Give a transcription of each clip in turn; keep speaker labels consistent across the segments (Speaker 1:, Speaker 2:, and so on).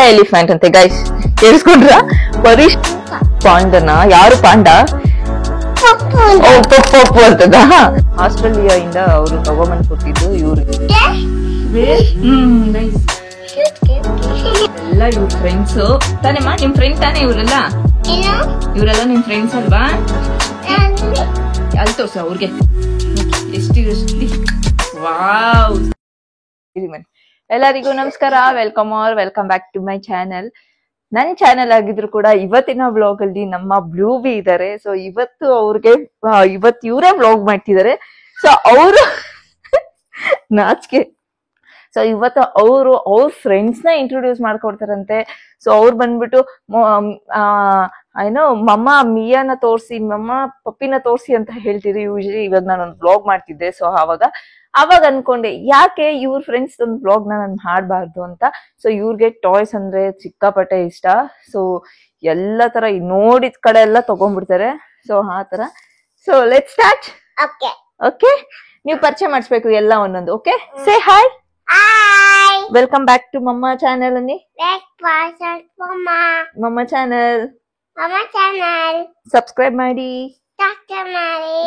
Speaker 1: Elephant ಅಂತೆ guys, ಕೇಳಿಸ್ಕೊಂಡ್ರ? ಪರೀಶ್ ಪಾಂಡನ ಯಾರು ಪಾಂಡ? ಪಪ್ಪು ಅಂತದ. ಆಸ್ಟ್ರೇಲಿಯಾ ಇಂದ ಅವರು ತಗೊಂಬಂದ್ ಕೊಟ್ಟಿದ್ದು ಇವ್ರಿಗೆ. ಎಲ್ಲ ಇವ್ರ ಫ್ರೆಂಡ್ಸ್ ತಾನೇಮ್ಮ? ನಿಮ್ ಫ್ರೆಂಡ್ ತಾನೇ ಇವರೆಲ್ಲ? ಇವರೆಲ್ಲ ನಿಮ್ ಫ್ರೆಂಡ್ಸ್ ಅಲ್ವಾ? ಅಲ್ಲಿ ತೋರ್ಸ ಅವ್ರಿಗೆ ಎಷ್ಟು ವಾವ್. ಎಲ್ಲರಿಗೂ ನಮಸ್ಕಾರ, welcome back to my channel. ನನ್ ಚಾನೆಲ್ ಆಗಿದ್ರು ಕೂಡ ಇವತ್ತಿನ ವ್ಲಾಗ್ ಅಲ್ಲಿ ನಮ್ಮ ಬ್ಲೂಬಿ ಇದಾರೆ. ಸೊ ಇವತ್ತು ಇವರೇ ವ್ಲಾಗ್ ಮಾಡ್ತಿದ್ದಾರೆ. ಸೊ ಅವರು ನಾಚಿಕೆ. ಸೊ ಇವತ್ತು ಅವ್ರ ಫ್ರೆಂಡ್ಸ್ ನ ಇಂಟ್ರೊಡ್ಯೂಸ್ ಮಾಡ್ಕೊಡ್ತಾರಂತೆ. ಸೊ ಅವ್ರು ಬಂದ್ಬಿಟ್ಟು ಏನೋ ಮಮ್ಮ ಮಿಯಾನ ತೋರ್ಸಿ, ಮಮ್ಮ ಪಪ್ಪಿನ ತೋರ್ಸಿ ಅಂತ ಹೇಳ್ತಿದ್ರು. ಯೂಶಲಿ ಇವಾಗ ನಾನೊಂದು ವ್ಲಾಗ್ ಮಾಡ್ತಿದ್ದೆ. ಸೊ ಅವಾಗ ಅನ್ಕೊಂಡೆ ಯಾಕೆ ಇವ್ರ ಫ್ರೆಂಡ್ಸ್ ಒಂದು ವ್ಲಾಗ್ ನಾನು ಹಾಡ್ಬಾರ್ದು ಅಂತ. ಸೊ ಇವ್ರಿಗೆ ಟಾಯ್ಸ್ ಅಂದ್ರೆ ಸಿಕ್ಕಾಪಟ್ಟೆ ಇಷ್ಟ. ಸೊ ಎಲ್ಲ ತರ ನೋಡಿದ ಕಡೆ ಎಲ್ಲ ತಗೊಂಡ್ಬಿಡ್ತಾರೆ. ಸೊ ಆ ತರ. So let's start. ಓಕೆ, ನೀವು ಪರಿಚಯ ಮಾಡಿಸ್ಬೇಕು ಎಲ್ಲ ಒಂದೊಂದು. Okay, say hi. Welcome back to mumma channel ಅನ್ನಿ. ಮಮ್ಮ ಚಾನೆಲ್ ಸಬ್ಸ್ಕ್ರೈಬ್ ಮಾಡಿ,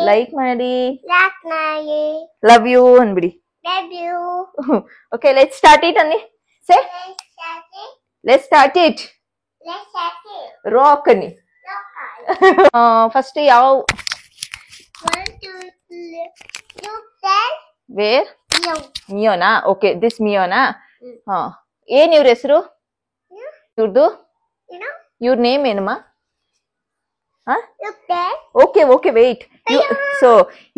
Speaker 1: ಲೈಕ್ ಮಾಡಿ, ಲವ್ ಯು ಅನ್ಬಿಡಿ. ಓಕೆ, ಲೆಟ್ಸ್ ಸ್ಟಾರ್ಟ್ ಇಟ್ ಅನ್ನಿ. Say let's start it. Rock ಅನ್ನಿ. ಫಸ್ಟ್ ಯಾವ ವೇರ್ ಮಿಯೋನಾ? ಓಕೆ, ದಿಸ್ ಮಿಯೋನಾ. ಹಾ, ಏನ್ ಇವ್ರ ಹೆಸರು? ಇವ್ರ ನೇಮ್ ಏನಮ್ಮ? Okay wait. ಸೊ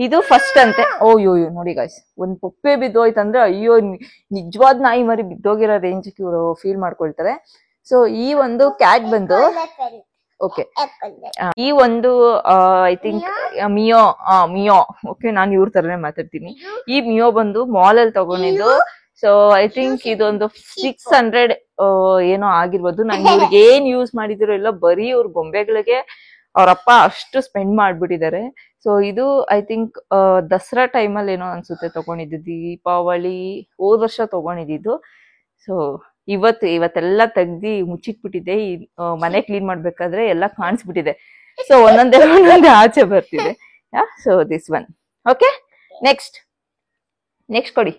Speaker 1: ಇದು ಫಸ್ಟ್ ಅಂತೆ. ಓಯ್ಯೋ ನೋಡಿ ಗಾಯ್ಸ್, ಒಂದ್ ಪೊಪ್ಪೆ ಬಿದ್ದೋಯ್ತಂದ್ರೆ ಅಯ್ಯೋ ನಿಜವಾದ ನಾಯಿ ಮರಿ ಬಿದ್ದೋಗಿರೋ ರೇಂಜ್ ಇವರು ಫೀಲ್ ಮಾಡ್ಕೊಳ್ತಾರೆ. ಸೊ ಈ ಒಂದು ಕ್ಯಾಟ್ ಬಂದು ಓಕೆ, ಈ ಒಂದು ಐ ಥಿಂಕ್ ಮಿಯೋ. ಓಕೆ, ನಾನು ಇವ್ರ ತರನೇ ಮಾತಾಡ್ತೀನಿ. ಈ ಮಿಯೋ ಬಂದು ಮಾಲ್ ಅಲ್ಲಿ ತಗೊಂಡಿದ್ದು. ಸೊ ಐ ಥಿಂಕ್ ಇದೊಂದು 600 ಏನೋ ಆಗಿರ್ಬೋದು. ನಂಗೆ ಇವ್ರಿಗೆ ಏನ್ ಯೂಸ್ ಮಾಡಿದ್ರು ಎಲ್ಲ ಬರೀ ಇವ್ರ ಗೊಂಬೆಗಳಿಗೆ ಅವ್ರಪ್ಪ ಅಷ್ಟು ಸ್ಪೆಂಡ್ ಮಾಡ್ಬಿಟ್ಟಿದ್ದಾರೆ. ಸೊ ಇದು ಐ ಥಿಂಕ್ ದಸರಾ ಟೈಮಲ್ಲಿ ಏನೋ ಅನ್ಸುತ್ತೆ ತಗೊಂಡಿದ್ದು, ದೀಪಾವಳಿ ಹೋದ ವರ್ಷ ತಗೊಂಡಿದ್ದು. ಸೊ ಇವತ್ತೆಲ್ಲ ತೆಗ್ದಿ ಮುಚ್ಚಿಟ್ಬಿಟ್ಟಿದೆ. ಮನೆ ಕ್ಲೀನ್ ಮಾಡ್ಬೇಕಾದ್ರೆ ಎಲ್ಲ ಕಾಣಿಸ್ಬಿಟ್ಟಿದೆ. ಸೊ ಒಂದೊಂದೇ ಆಚೆ ಬರ್ತಿದೆ. So this one. Okay, next ಕೊಡಿ.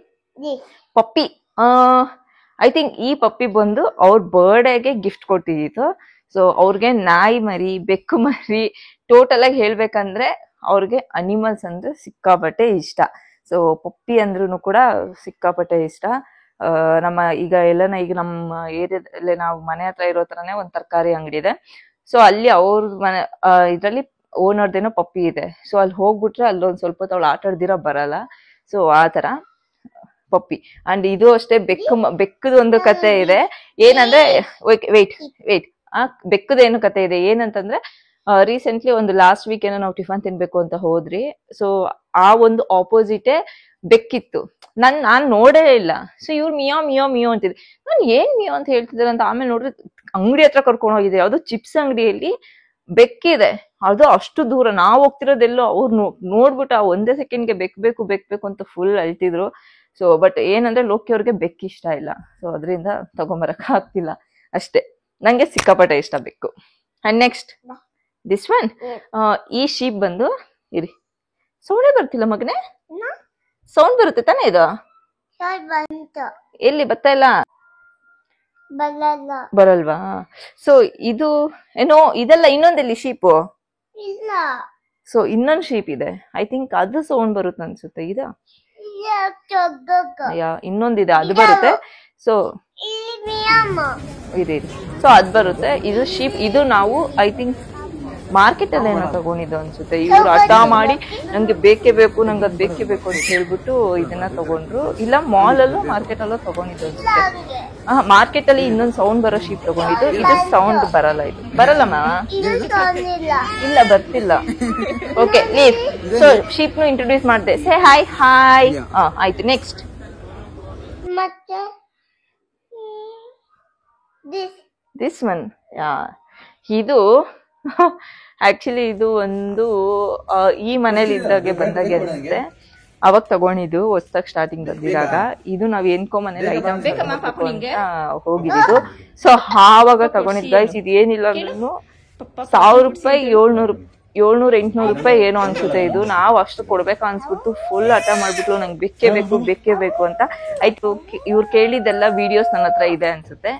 Speaker 1: ಪಪ್ಪಿ. ಐ ಥಿಂಕ್ ಈ ಪಪ್ಪಿ ಬಂದು ಅವ್ರ ಬರ್ಡೇಗೆ ಗಿಫ್ಟ್ ಕೊಟ್ಟಿದ್ದು. ಸೊ ಅವ್ರಿಗೆ ನಾಯಿ ಮರಿ, ಬೆಕ್ಕು ಮರಿ, ಟೋಟಲ್ ಆಗಿ ಹೇಳ್ಬೇಕಂದ್ರೆ ಅವ್ರಿಗೆ ಅನಿಮಲ್ಸ್ ಅಂದ್ರೆ ಸಿಕ್ಕಾಪಟ್ಟೆ ಇಷ್ಟ. ಸೊ ಪಪ್ಪಿ ಅಂದ್ರೂ ಕೂಡ ಸಿಕ್ಕಾಪಟ್ಟೆ ಇಷ್ಟ. ಈಗ ನಮ್ಮ ಏರಿಯಾದಲ್ಲೇ ನಾವು ಮನೆ ಹತ್ರ ಇರೋ ತರನೇ ಒಂದ್ ತರಕಾರಿ ಅಂಗಡಿ ಇದೆ. ಸೊ ಅಲ್ಲಿ ಅವ್ರ ಮನೆ ಇದ್ರಲ್ಲಿ ಓನರ್ದೇನೋ ಪಪ್ಪಿ ಇದೆ. ಸೊ ಅಲ್ಲಿ ಹೋಗ್ಬಿಟ್ರೆ ಅಲ್ಲೊಂದ್ ಸ್ವಲ್ಪ ಹೊತ್ತು ಅವಳು ಆಟ ಆಡ್ದಿರ ಬರಲ್ಲ. ಸೊ ಆ ತರ ಪಪ್ಪಿ. ಅಂಡ್ ಇದು ಅಷ್ಟೇ, ಬೆಕ್ಕದ ಒಂದು ಕತೆ ಇದೆ. ಏನಂದ್ರೆ ವೇಟ್ ಬೆಕ್ಕದೇನು ಕತೆ ಇದೆ ಏನಂತಂದ್ರೆ, ರೀಸೆಂಟ್ಲಿ ಒಂದು ಲಾಸ್ಟ್ ವೀಕ್ ಏನೋ ನಾವು ಟಿಫನ್ ತಿನ್ಬೇಕು ಅಂತ ಹೋದ್ರಿ. ಸೊ ಆ ಒಂದು ಆಪೋಸಿಟೇ ಬೆಕ್ಕಿತ್ತು. ನಾನ್ ನೋಡೇ ಇಲ್ಲ. ಸೊ ಇವ್ರು ಮಿಯೋ ಅಂತಿದ್ರು. ನಾನು ಏನ್ ಮಿಯೋ ಅಂತ ಹೇಳ್ತಿದ್ದಾರೆ ಅಂತ ಆಮೇಲೆ ನೋಡ್ರಿ ಅಂಗಡಿ ಹತ್ರ ಕರ್ಕೊಂಡು ಹೋಗಿದ್ದೆ. ಯಾವ್ದೋ ಚಿಪ್ಸ್ ಅಂಗಡಿಯಲ್ಲಿ ಬೆಕ್ಕಿದೆ. ಅದು ಅಷ್ಟು ದೂರ ನಾವ್ ಹೋಗ್ತಿರೋದೆಲ್ಲೋ ಅವ್ರು ನೋಡ್ಬಿಟ್ಟು ಆ ಒಂದೇ ಸೆಕೆಂಡ್ಗೆ ಬೇಕು ಅಂತ ಫುಲ್ ಅಳ್ತಿದ್ರು. ಸೊ ಬಟ್ ಏನಂದ್ರೆ ಲೋಕಿ ಅವ್ರಿಗೆ ಬೆಕ್ಕು ಇಷ್ಟ ಇಲ್ಲ. ಸೊ ಅದರಿಂದ ತಗೊಂಬರಕ್ ಆಗ್ತಿಲ್ಲ ಅಷ್ಟೇ. ನಂಗೆ ಸಿಕ್ಕಾಪಟ್ಟೆ ಇಷ್ಟ ಬೆಕ್ಕು. And next this one. ಈ ಶೀಪ್ ಬಂದು ಇರಿ, ಸೌಂಡೇ ಬರ್ತಿಲ್ಲ ಮಗನೇ. ಸೌಂಡ್ ಬರುತ್ತೆ ತಾನೇ ಇದು? ಎಲ್ಲಿ ಬರ್ತಾ ಇಲ್ಲ? ಬರಲ್ವಾ? ಸೊ ಇದು ಏನೋ ಇದೆಲ್ಲ ಇನ್ನೊಂದೆಲ್ಲಿ ಶೀಪು? ಸೊ ಇನ್ನೊಂದು ಶೀಪ್ ಇದೆ. ಐ ಥಿಂಕ್ ಅದು ಸೌಂಡ್ ಬರುತ್ತೆ ಅನ್ಸುತ್ತೆ. ಇನ್ನೊಂದಿದೆ, ಅದು ಬರುತ್ತೆ. ಸೊ ಇರಿ, ಸೊ ಅದ್ ಬರುತ್ತೆ. ಇದು ಶೀಪ್. ಇದು ನಾವು ಐ ಥಿಂಕ್ ಮಾರ್ಕೆಟ್ ಅಲ್ಲಿ ಏನೋ ತಗೊಂಡಿದ್ದು ಅನ್ಸುತ್ತೆ. ಇವ್ರು ಹಠ ಮಾಡಿ ನಂಗೆ ಬೇಕೇ ಬೇಕು ಅಂತ ಹೇಳ್ಬಿಟ್ಟು ಇದನ್ನ ತಗೊಂಡ್ರು. ಇಲ್ಲ ಮಾಲ್ ಅಲ್ಲೂ ಮಾರ್ಕೆಟ್ ಅಲ್ಲೂ ತಗೊಂಡಿದ್ದು ಅನ್ಸುತ್ತೆ. ಮಾರ್ಕೆಟ್ ಅಲ್ಲಿ ಇನ್ನೊಂದು ಸೌಂಡ್ ಬರೋ ಶೀಪ್ ತಗೊಂಡಿದ್ದು. ಇದು ಸೌಂಡ್ ಬರಲ್ಲ. ಇದು ಬರಲ್ಲಮ್ಮ? ಇಲ್ಲ, ಬರ್ತಿಲ್ಲ. Okay, leave. ಸೊ ಶೀಪ್ ನು ಇಂಟ್ರೊಡ್ಯೂಸ್ ಮಾಡಿದೆ. Say hi. ಆಯ್ತು, ನೆಕ್ಸ್ಟ್. This one. ಇದು ಆಕ್ಚುಲಿ ಇದು ಒಂದು ಈ ಮನೇಲಿ ಇದ್ದಾಗೆ ಬಂದಾಗೆ ಅನಿಸುತ್ತೆ. ಅವಾಗ ತಗೊಂಡಿದ್ದು ಹೊಸ್ದಾಗ್ ಸ್ಟಾರ್ಟಿಂಗ್ ಬಂದಿದಾಗ. ಇದು ನಾವ್ ಎನ್ಕೊಂಬನೇಲಿ ಐಟಮ್ಸ್ ಹೋಗಿದ್ದು. ಸೊ ಆವಾಗ ತಗೊಂಡಿದ್ ಗೈಸ್. ಇದು ಏನಿಲ್ಲ ಅಂದ್ರೂ 1000 ರೂಪಾಯಿ 700-800 ರೂಪಾಯಿ ಏನೋ ಅನ್ಸುತ್ತೆ. ಇದು ನಾವು ಅಷ್ಟು ಕೊಡ್ಬೇಕು ಅನ್ಸ್ಬಿಟ್ಟು ಫುಲ್ ಹಠ ಮಾಡ್ಬಿಟ್ಲು, ನಂಗೆ ಬೇಕೇ ಬೇಕು ಅಂತ. ಆಯ್ತು, ಇವ್ರು ಕೇಳಿದ್ದೆಲ್ಲ ವಿಡಿಯೋಸ್ ನನ್ನ ಹತ್ರ ಇದೆ ಅನ್ಸುತ್ತೆ.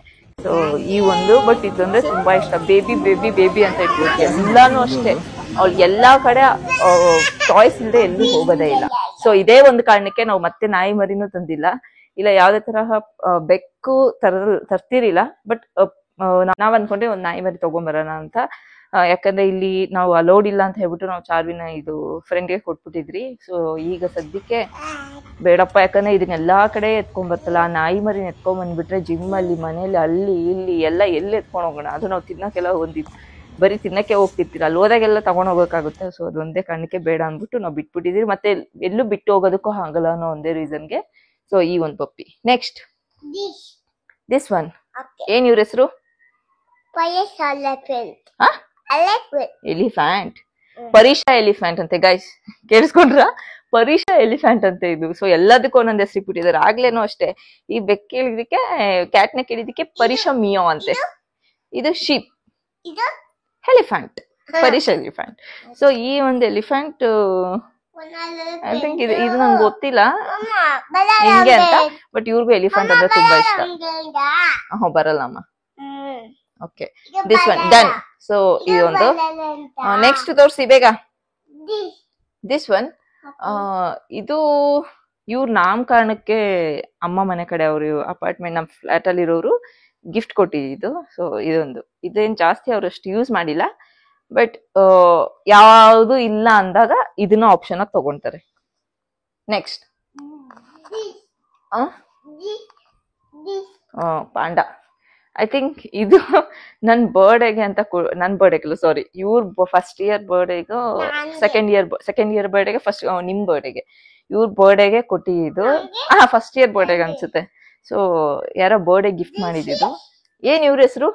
Speaker 1: ಸೊ ಈ ಒಂದು, ಬಟ್ ಇದಂದ್ರೆ ತುಂಬಾ ಇಷ್ಟ. ಬೇಬಿ ಅಂತ ಇಟ್ಬಿಟ್ಟು ಎಲ್ಲಾನು ಅಷ್ಟೇ. ಅವ್ಳಿಗೆ ಎಲ್ಲಾ ಕಡೆ ಚಾಯ್ಸ್ ಇಲ್ಲದೆ ಎಲ್ಲೂ ಹೋಗೋದೇ ಇಲ್ಲ. ಸೊ ಇದೇ ಒಂದು ಕಾರಣಕ್ಕೆ ನಾವು ಮತ್ತೆ ನಾಯಿ ಮರಿನೂ ತಂದಿಲ್ಲ. ಇಲ್ಲ ಯಾವ್ದೇ ತರಹ ಬೆಕ್ಕು ತರ್ತಿರಿಲ್ಲ. ಬಟ್ ನಾವ್ ಅನ್ಕೊಂಡ್ರೆ ಒಂದ್ ನಾಯಿ ಮರಿ ತಗೊಂಬರೋಣ ಅಂತ. ಯಾಕಂದ್ರೆ ಇಲ್ಲಿ ನಾವು ಅಲೋಡ್ ಇಲ್ಲ ಅಂತ ಹೇಳ್ಬಿಟ್ಟು ನಾವು ಚಾರ್ವಿನ ಇದು ಫ್ರೆಂಡ್ಗೆ ಕೊಟ್ಬಿಟ್ಟಿದ್ರಿ. ಸೊ ಈಗ ಸದ್ಯಕ್ಕೆ ಬೇಡಪ್ಪ, ಯಾಕಂದ್ರೆ ಇದನ್ನೆಲ್ಲಾ ಕಡೆ ಎತ್ಕೊಂಡ್ ಬರ್ತಲ್ಲ. ನಾಯಿ ಮರಿನ ಎತ್ಕೊಂಡ್ ಬಂದ್ಬಿಟ್ರೆ ಜಿಮ್ ಅಲ್ಲಿ, ಮನೇಲಿ, ಅಲ್ಲಿ ಇಲ್ಲಿ ಎಲ್ಲ ಎಲ್ಲಿ ಎತ್ಕೊಂಡ್ ಹೋಗೋಣ. ಅದು ನಾವು ತಿನ್ನಕ್ಕೆಲ್ಲ ಬರೀ ತಿನ್ನಕ್ಕೆ ಹೋಗ್ತಿರ್ತೀರ, ಅಲ್ಲಿ ಹೋದಾಗೆಲ್ಲ ತಗೊಂಡ್ ಹೋಗಕ್ಕಾಗುತ್ತೆ. ಸೊ ಅದೊಂದೇ ಕಾರಣಕ್ಕೆ ಬೇಡ ಅಂದ್ಬಿಟ್ಟು ನಾವು ಬಿಟ್ಬಿಟ್ಟಿದ್ರಿ. ಮತ್ತೆ ಎಲ್ಲೂ ಬಿಟ್ಟು ಹೋಗೋದಕ್ಕೂ ಆಗಲ್ಲ ಅನ್ನೋ ಒಂದೇ ರೀಸನ್ಗೆ. ಸೊ ಈ ಒಂದು ಪಪ್ಪಿ. Next this one. ಏನ್ ಇವ್ರ ಹೆಸರು? ಎಲಿಫ್ಯಾಂಟ್. ಪರೀಶಾ ಎಲಿಫ್ಯಾಂಟ್ ಅಂತೆ ಗೈಸ್, ಕೇಳಿಸ್ಕೊಂಡ್ರ? ಪರೀಶಾ ಎಲಿಫ್ಯಾಂಟ್ ಅಂತೆ ಇದು. ಸೊ ಎಲ್ಲದಕ್ಕೂ ಒಂದೊಂದು ಹೆಸರು ಇಟ್ಬಿಟ್ಟಿದ್ದಾರೆ. ಆಗ್ಲೇನೋ ಅಷ್ಟೇ, ಈ ಬೆಕ್ ಕೇಳಿದಕ್ಕೆ, ಕ್ಯಾಟ್ನ ಕೇಳಿದಕ್ಕೆ ಪರೀಶಾ ಮಿಯೋ ಅಂತೆ. ಇದು ಶೀಪ್, ಎಲಿಫ್ಯಾಂಟ್, ಪರೀಶಾ ಎಲಿಫ್ಯಾಂಟ್. ಸೊ ಈ ಒಂದು ಎಲಿಫ್ಯಾಂಟ್ ಐ ಥಿಂಕ್ ಇದು ನಂಗೆ ಗೊತ್ತಿಲ್ಲ ಹೆಂಗೆ ಅಂತ, ಬಟ್ ಇವ್ರಿಗೂ ಎಲಿಫೆಂಟ್ ಅಂದ್ರೆ ತುಂಬಾ ಇಷ್ಟ. ಬರಲ್ಲಮ್ಮ. Okay, this one done. So ಇದೊಂದು. ನೆಕ್ಸ್ಟ್ ತೋರಿಸಿ ಬೇಗ. This one. ಇದು ಇವ್ರ ನಾಮಕರಣಕ್ಕೆ ಅಮ್ಮ ಮನೆ ಕಡೆ ಅವರು ಅಪಾರ್ಟ್ಮೆಂಟ್ ನಮ್ಮ ಫ್ಲಾಟ್ ಅಲ್ಲಿ ಇರೋರು ಗಿಫ್ಟ್ ಕೊಟ್ಟಿದ್ದು. ಸೊ ಇದೊಂದು. ಇದೇನ್ ಜಾಸ್ತಿ ಅವ್ರು ಅಷ್ಟು ಯೂಸ್ ಮಾಡಿಲ್ಲ, ಬಟ್ ಯಾವುದು ಇಲ್ಲ ಅಂದಾಗ ಇದನ್ನ ಆಪ್ಷನ್ ಆಗಿ ತಗೊಂತಾರೆ. Next Panda. ಐ ಥಿಂಕ್ ಇದು ನನ್ ಬರ್ಡೇಗೆ ಅಂತ, ನನ್ ಬರ್ಡೇಗೆ ಸಾರಿ, ಇವ್ರ ಫಸ್ಟ್ ಇಯರ್ ಬರ್ಡೇಗೂ ಸೆಕೆಂಡ್ ಇಯರ್ ಬರ್ಡೇಗೆ, ಫಸ್ಟ್ ನಿಮ್ ಬರ್ಡೇಗೆ, ಇವ್ರ ಬರ್ಡೇಗೆ ಕೊಟ್ಟಿದ್ದು. ಫಸ್ಟ್ ಇಯರ್ ಬರ್ಡೇಗೆ ಅನ್ಸುತ್ತೆ. ಸೊ ಯಾರೋ ಬರ್ಡೇ ಗಿಫ್ಟ್ ಮಾಡಿದ್ದು. ಏನ್ ಇವ್ರ ಹೆಸರು?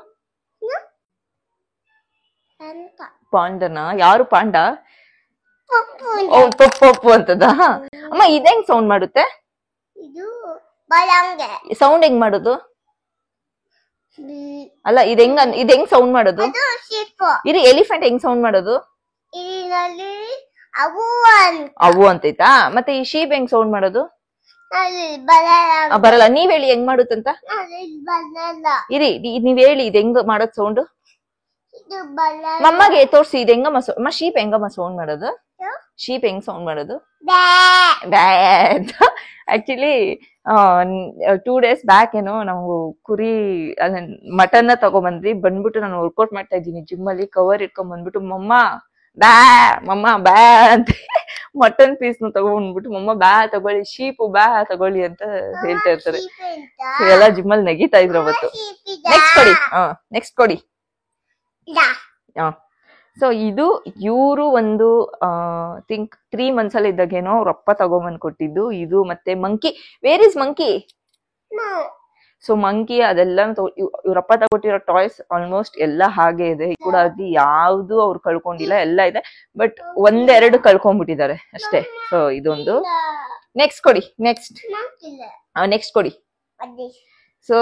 Speaker 1: ಪಾಂಡನ? ಯಾರು ಪಾಂಡ? ಪಪ್ಪು ಅಂತದ. ಅಮ್ಮ ಇದ್ ಹೆಂಗ್ ಸೌಂಡ್ ಮಾಡುತ್ತೆ? ಸೌಂಡ್ ಹೆಂಗ್ ಮಾಡೋದು? ಅಲ್ಲ, ಇದ್ ಹೆಂಗ್ ಸೌಂಡ್ ಮಾಡೋದು? ಇದು ಎಲಿಫೆಂಟ್ ಹೆಂಗ್ ಸೌಂಡ್ ಮಾಡೋದು? ಅವು ಅಂತೈತಾ? ಮತ್ತೆ ಈ ಶೀಪ್ ಹೆಂಗ್ ಸೌಂಡ್ ಮಾಡೋದು? ಬರಲ್ಲ. ನೀವ್ ಹೇಳಿ ಹೆಂಗ್ ಮಾಡುತ್ತಂತ. ಇರಿ, ನೀವ್ ಹೇಳಿ ಇದ್ ಹೆಂಗ್ ಮಾಡೋದ್ ಸೌಂಡ್. ಮಮ್ಮಗೆ ತೋರ್ಸಿ ಇದ್ ಹೆಂಗಮ್ಮ. ಶೀಪ್ ಹೆಂಗಮ್ಮ ಸೌಂಡ್ ಮಾಡೋದು? ಶೀಪ್ ಹೆಂಗ್ ಸೌಂಡ್ ಮಾಡೋದು? ಆಕ್ಚುಲಿ 2 days ಬ್ಯಾಕ್ ಏನೋ ನಾವು ಕುರಿ ಮಟನ್ ತಗೊಂಡ್ಬಂದ್ವಿ. ಬಂದ್ಬಿಟ್ಟು ನಾನು ವರ್ಕೌಟ್ ಮಾಡ್ತಾ ಇದ್ದೀನಿ ಜಿಮ್ ಅಲ್ಲಿ. ಕವರ್ ಇಟ್ಕೊಂಡ್ ಬಂದ್ಬಿಟ್ಟು ಮಮ್ಮ ಬ್ಯಾ ಅಂತ ಮಟನ್ ಪೀಸ್ ನ ತಗೊಂಡ್ಬಿಟ್ಟು, ಮಮ್ಮ ಬ್ಯಾ ತಗೊಳ್ಳಿ, ಶೀಪು ಬ್ಯಾ ತಗೊಳ್ಳಿ ಅಂತ ಹೇಳ್ತಾ ಇರ್ತಾರೆ. ಎಲ್ಲ ಜಿಮ್ ಅಲ್ಲಿ ನಗೀತಾ ಇದ್ರು ಅವತ್ತು. ನೆಕ್ಸ್ಟ್ ಕೊಡಿ. ಸೊ ಇದು ಇವರು ಒಂದು ಥಿಂಕ್ 3 months ಅಲ್ಲಿ ಇದ್ದಾಗೇನೋ ಅವ್ರ ಅಪ್ಪ ತಗೊಂಬಂದ್ ಕೊಟ್ಟಿದ್ದು ಇದು. ಮತ್ತೆ monkey. Where is monkey? So monkey ಅದೆಲ್ಲ ಇವ್ರಪ್ಪ ತಗೊಟ್ಟಿರೋ ಟಾಯ್ಸ್ ಆಲ್ಮೋಸ್ಟ್ ಎಲ್ಲ ಹಾಗೆ ಇದೆ. ಕೂಡ ಅದು ಯಾವ್ದು ಅವ್ರು ಕಳ್ಕೊಂಡಿಲ್ಲ, ಎಲ್ಲ ಇದೆ. ಬಟ್ 1-2 ಕಳ್ಕೊಂಡ್ಬಿಟ್ಟಿದ್ದಾರೆ ಅಷ್ಟೇ. ಸೊ ಇದೊಂದು. ನೆಕ್ಸ್ಟ್ ಕೊಡಿ. ನೆಕ್ಸ್ಟ್ ಕೊಡಿ. ಸೊ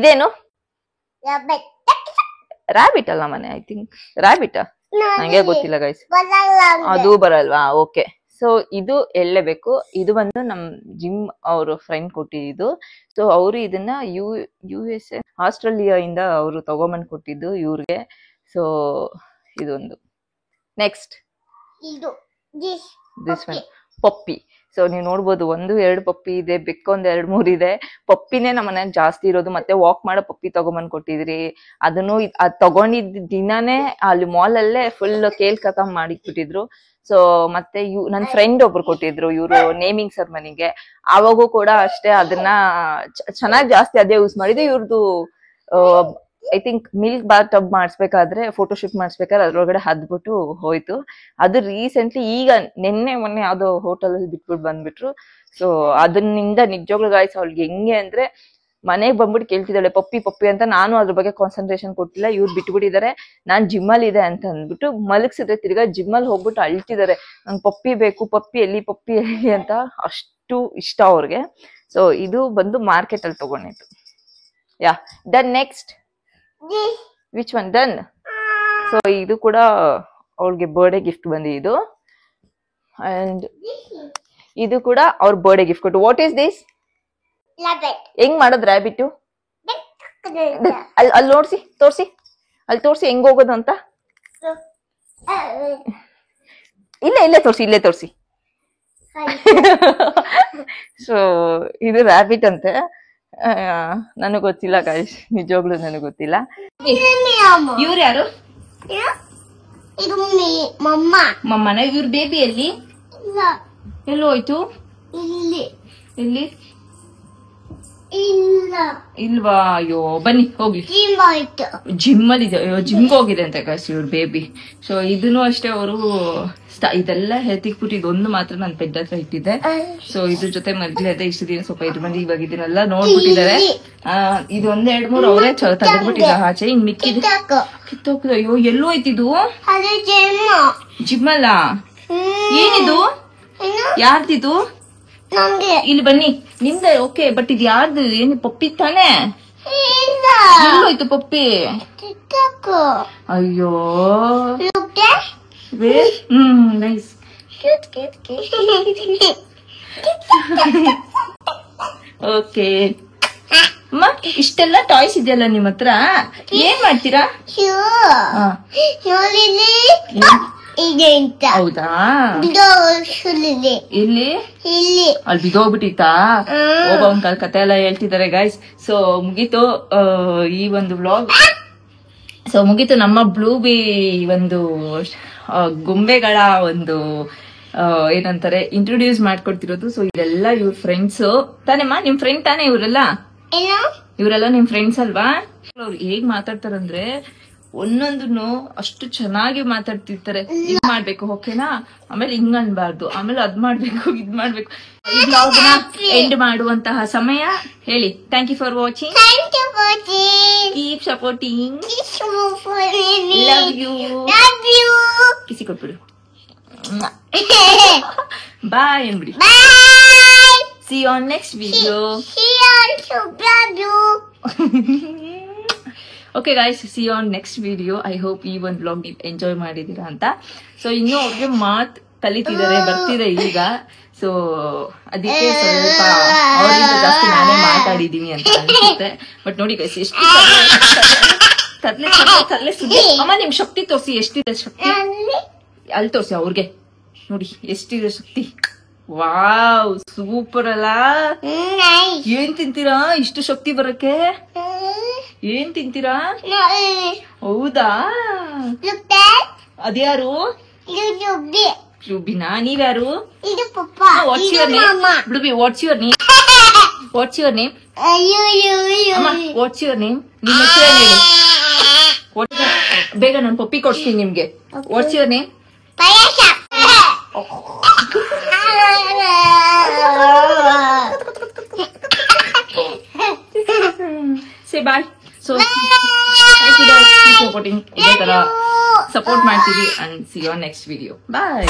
Speaker 1: ಇದೇನು? ರಾಬಿಟ್ ಅಲ್ಲ ಮನೆ. I think rabbit. ನಂಗೆ ಗೊತ್ತಿಲ್ಲ ಗೈಸ್. ಅದು ಬರಲ್ವಾ? ಓಕೆ. ಸೊ ಇದು ಎಳ್ಳೆಬೇಕು. ಇದು ಬಂದು ನಮ್ ಜಿಮ್ ಅವರು ಫ್ರೆಂಡ್ ಕೊಟ್ಟಿದ್ದು. ಸೊ ಅವರು ಇದನ್ನ USA ಆಸ್ಟ್ರೇಲಿಯಾ ಇಂದ ಅವರು ತಗೊಂಬಂದ್ ಕೊಟ್ಟಿದ್ದು ಇವ್ರಿಗೆ. ಸೊ ಇದೊಂದು. Next this one Pappi. So ನೀವು ನೋಡ್ಬೋದು 1-2 ಪಪ್ಪಿ ಇದೆ, ಬೆಕ್ಕೊಂದ್ 2-3 ಇದೆ. ಪಪ್ಪಿನೇ ನಮ್ಮ ಮನೇಲಿ ಜಾಸ್ತಿ ಇರೋದು. ಮತ್ತೆ ವಾಕ್ ಮಾಡೋ ಪಪ್ಪಿ ತಗೊಂಬಂದ್ ಕೊಟ್ಟಿದ್ರಿ. ಅದನ್ನು ಅದ್ ತಗೊಂಡಿದ್ದ ದಿನಾನೇ ಅಲ್ಲಿ ಮಾಲ್ ಅಲ್ಲೇ ಫುಲ್ ಕೇಲ್ ಕತಮ್ ಮಾಡಿಟ್ಬಿಟ್ಟಿದ್ರು. ಸೊ ಮತ್ತೆ ನನ್ ಫ್ರೆಂಡ್ ಒಬ್ರು ಕೊಟ್ಟಿದ್ರು ಇವ್ರು ನೇಮಿಂಗ್ ಸೆರೆಮನಿಗೆ. ಆವಾಗೂ ಕೂಡ ಅಷ್ಟೇ ಅದನ್ನ ಚೆನ್ನಾಗಿ ಜಾಸ್ತಿ ಅದೇ ಯೂಸ್ ಮಾಡಿದೆ. ಇವ್ರದ್ದು I think milk bath tub ಮಾಡಿಸ್ಬೇಕಾದ್ರೆ, ಫೋಟೋಶೂಟ್ ಮಾಡಿಸ್ಬೇಕಾದ್ರೆ ಅದ್ರೊಳಗಡೆ ಹದ್ಬಿಟ್ಟು ಹೋಯ್ತು. ಅದು ರೀಸೆಂಟ್ಲಿ ಈಗ ಮೊನ್ನೆ ಯಾವ್ದೋ ಹೋಟೆಲ್ ಅಲ್ಲಿ ಬಿಟ್ಬಿಟ್ಟು ಬಂದ್ಬಿಟ್ರು. ಸೊ ಅದನ್ನಿಂದ ನಿಜವಾಗ್ಲೂ ಗಾಯ್ಸ್ ಅವಳಿಗೆ ಹೆಂಗೆ ಅಂದ್ರೆ ಮನೆಗ್ ಬಂದ್ಬಿಟ್ಟು ಕೇಳ್ತಿದ್ದಾಳೆ ಪಪ್ಪಿ ಪಪ್ಪಿ ಅಂತ. ನಾನು ಅದ್ರ ಬಗ್ಗೆ ಕಾನ್ಸಂಟ್ರೇಷನ್ ಕೊಟ್ಟಿಲ್ಲ, ಇವ್ರು ಬಿಟ್ಬಿಟ್ಟಿದ್ದಾರೆ. ನಾನ್ ಜಿಮ್ಮಲ್ಲಿ ಇದೆ ಅಂತ ಅಂದ್ಬಿಟ್ಟು ಮಲಗಿಸಿದ್ರೆ ತಿರ್ಗಾ ಜಿಮ್ಮಲ್ಲಿ ಹೋಗ್ಬಿಟ್ಟು ಅಳ್ತಿದ್ದಾರೆ, ನಂಗೆ ಪಪ್ಪಿ ಬೇಕು, ಪಪ್ಪಿ ಎಲ್ಲಿ ಅಂತ. ಅಷ್ಟು ಇಷ್ಟ ಅವ್ರಿಗೆ. ಸೊ ಇದು ಬಂದು ಮಾರ್ಕೆಟ್ ಅಲ್ಲಿ ತಗೊಂಡಿದ್ದು. Yeah done. Next which one done. So ಇದು ಕೂಡ ಅವ್ರಿಗೆ ಬರ್ಡೇ ಗಿಫ್ಟ್ ಬಂದಿದ್ದು. ಅಂಡ್ ಇದು ಕೂಡ ಅವ್ರ ಬರ್ಡೇ ಗಿಫ್ಟ್ ಕೊಟ್ಟು. What is this? ಹೆಂಗ್ ಮಾಡೋದ್ ರ್ಯಾಬಿಟ್? ಅಲ್ಲಿ ನೋಡ್ಸಿ, ತೋರ್ಸಿ, ಅಲ್ಲಿ ತೋರ್ಸಿ ಹೆಂಗ್ ಹೋಗೋದು ಅಂತ. ಇಲ್ಲೇ ತೋರ್ಸಿ. ಸೊ ಇದು ರ್ಯಾಬಿಟ್ ಅಂತೆ. ನನಗ್ ಗೊತ್ತಿಲ್ಲ ಗಾಯ್ಸ್, ನಿಜವಾಗ್ಲೂ ನನಗ್ ಗೊತ್ತಿಲ್ಲ. ಇವ್ರು ಯಾರು? ಮಮ್ಮನ. ಇವ್ರ ಬೇಬಿ ಎಲ್ಲಿ? ಎಲ್ಲೋ ಹೋಯ್ತು? ಎಲ್ಲಿ? ಇಲ್ವಾ? ಅಯ್ಯೋ ಬನ್ನಿ ಹೋಗ್ಲಿ. ಜಿಮ್ ಅಲ್ಲಿ ಇದೆ. ಅಯ್ಯೋ ಜಿಮ್ಗೆ ಹೋಗಿದೆ ಅಂತ ಗಾಯ್ಸ್ ಇವ್ರ ಬೇಬಿ. ಸೊ ಇದನ್ನು ಅಷ್ಟೇ ಅವರು ಇದೆಲ್ಲ ಹೆತ್ತಿಕ್ಬಿಟ್ಟು ಇದೊಂದು ಮಾತ್ರ ನಾನು ಪೆದ್ದ ಹತ್ರ ಇಟ್ಟಿದ್ದೆ. ಸೊ ಇದ್ರ ಜೊತೆ ಮದ್ಲೆ ಅದೇ ಇಷ್ಟು ದಿನ ಸ್ವಲ್ಪ ಇದ್ರ ಮಂದಿ ಇವಾಗ ಇದನ್ನೆಲ್ಲ ನೋಡ್ಬಿಟ್ಟಿದ್ದಾರೆ. ಇದು ಒಂದ್ 2-3 ಅವರೇ ತೆಗೆದ್ಬಿಟ್ಟಿದ ಆಚೆ. ಇನ್ ಮಿಕ್ಕಿದೆ ಕಿತ್ತೋಗ್ತದೆ. ಅಯ್ಯೋ ಎಲ್ಲೋ ಐತಿದು? ಜಿಮ್ ಅಲ್ಲ. ಏನಿದು? ಯಾರ್ದಿದು? ಇಲ್ಲಿ ಬನ್ನಿ. ನಿಮ್ದೆ ಓಕೆ, ಬಟ್ ಇದು ಯಾರ್ದು? ಏನು ಪಪ್ಪಿ ತಾನೆ? ಎಲ್ಲೋಯ್ತು ಪಪ್ಪಿ? ಅಯ್ಯೋ ನೈಸ್. ಓಕೆ ಅಮ್ಮ, ಇಷ್ಟೆಲ್ಲ ಟಾಯ್ಸ್ ಇದೆಯಲ್ಲ ನಿಮ್ ಹತ್ರ, ಏನ್ ಮಾಡ್ತೀರಾ? ಹೌದಾ? ಇಲ್ಲಿ ಅಲ್ಲಿ ಬಿದ್ದೋಗ್ಬಿಟ್ಟಿತ್ತಾ? ಒಬ್ಬ ಅಂಕಲ್ ಕತೆ ಎಲ್ಲ ಹೇಳ್ತಿದ್ದಾರೆ ಗೈಸ್. ಸೊ ಮುಗೀತು ಈ ಒಂದು ವ್ಲಾಗ್. ಸೊ ಮುಗೀತು ನಮ್ಮ ಬ್ಲೂಬಿ ಒಂದು ಗೊಂಬೆಗಳ ಒಂದು ಏನಂತಾರೆ ಇಂಟ್ರೊಡ್ಯೂಸ್ ಮಾಡ್ಕೊಡ್ತಿರೋದು. ಸೊ ಇದೆಲ್ಲ ಇವ್ರ ಫ್ರೆಂಡ್ಸ್ ತಾನೇಮ್ಮ? ನಿಮ್ ಫ್ರೆಂಡ್ ತಾನೇ ಇವರೆಲ್ಲ? ಇವರೆಲ್ಲ ನಿಮ್ ಫ್ರೆಂಡ್ಸ್ ಅಲ್ವಾ? ಅವ್ರು ಹೇಗ್ ಮಾತಾಡ್ತಾರಂದ್ರೆ ಒಂದೊಂದನ್ನು ಅಷ್ಟು ಚೆನ್ನಾಗಿ ಮಾತಾಡ್ತಿರ್ತಾರೆ. ಇದ್ ಮಾಡ್ಬೇಕು ಓಕೆನಾ, ಆಮೇಲೆ ಹಿಂಗ್ ಅನ್ಬಾರ್ದು, ಆಮೇಲೆ ಅದ್ ಮಾಡ್ಬೇಕು ಇದ್ ಮಾಡ್ಬೇಕು. ಈ ಬ್ಲಾಗ್ ನ ಎಂಡ್ ಮಾಡುವಂತಹ ಸಮಯ. ಹೇಳಿ thank you for watching. Keep supporting. Love you. ಕಿಸಿ ಕೊಟ್ಬಿಡು. ಬಾಯ್ ಅನ್ಬಿಡಿ. See you on next video. Okay guys, see on next video. I hope ಈ ಒಂದು ಬ್ಲಾಗ್ ನೀವು ಎಂಜಾಯ್ ಮಾಡಿದೀರಾ ಅಂತ. ಸೊ ಇನ್ನು ಅವ್ರಿಗೆ ಮಾತ್ ಕಲಿತಿದ್ದಾರೆ, ಬರ್ತಿದೆ ಈಗ. ಸೊ ಅದಕ್ಕೆ ಸ್ವಲ್ಪ ಅವರಿಂದ ಜಾಸ್ತಿ ನಾನೇ ಮಾತಾಡಿದೀನಿ ಅಂತ ಅನ್ಸುತ್ತೆ. ಬಟ್ ನೋಡಿ ಗೈಸ್, ಎಷ್ಟು ತರ್ಲೆ ಸುದ್ದಿ. ಅಮ್ಮ ನಿಮ್ ಶಕ್ತಿ ತೋರಿಸಿ, ಎಷ್ಟಿದೆ ಶಕ್ತಿ ಅಲ್ಲಿ ತೋರಿಸಿ ಅವ್ರಿಗೆ. ನೋಡಿ ಎಷ್ಟಿದೆ ಶಕ್ತಿ. ವಾವ್ ಸೂಪರ್ ಅಲ್ಲ? ಏನ್ ತಿಂತೀರಾ ಇಷ್ಟು ಶಕ್ತಿ ಬರಕ್ಕೆ? ಏನ್ ತಿಂತೀರಾ? ಹೌದಾ? ಅದ್ಯಾರು? ಬ್ಲೂಬಿನಾ? ನೀವ್ಯಾರು? What's your name? ಬ್ಲೂಬಿ what's your name? What's your name? What's your name? ನಿಮ್ಮ ಹೆಸರು ಹೇಳಿ. ಬೇಗ ನಾನು ಪಪ್ಪಿ ಕೊಡ್ತೀನಿ ನಿಮ್ಗೆ. What's your name? Say bye. So thank you guys, keep supporting. ಇದೇ ತರ ಸಪೋರ್ಟ್ ಮಾಡ್ತೀವಿ and see you on next video. Bye.